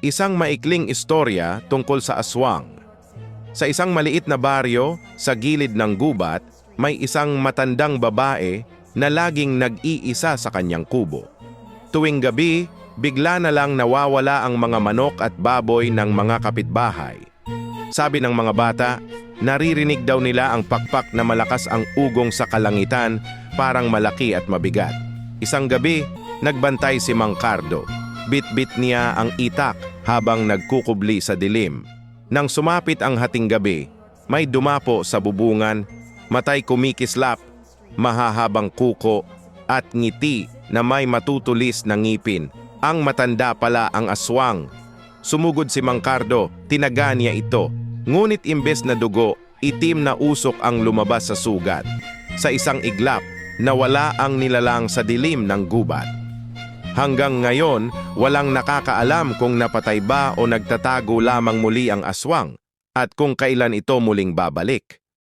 Isang maikling istorya tungkol sa aswang. Sa isang maliit na baryo sa gilid ng gubat, may isang matandang babae na laging nag-iisa sa kanyang kubo. Tuwing gabi, bigla na lang nawawala ang mga manok at baboy ng mga kapitbahay. Sabi ng mga bata, naririnig daw nila ang pakpak na malakas ang ugong sa kalangitan, parang malaki at mabigat. Isang gabi, nagbantay si Mang Cardo. Bit-bit niya ang itak habang nagkukubli sa dilim. Nang sumapit ang hating gabi, may dumapo sa bubungan, matay kumikislap, mahahabang kuko at ngiti na may matutulis na ngipin. Ang matanda pala ang aswang. Sumugod si Mang Cardo, tinaga niya ito. Ngunit imbes na dugo, itim na usok ang lumabas sa sugat. Sa isang iglap, nawala ang nilalang sa dilim ng gubat. Hanggang ngayon, walang nakakaalam kung napatay ba o nagtatago lamang muli ang aswang at kung kailan ito muling babalik.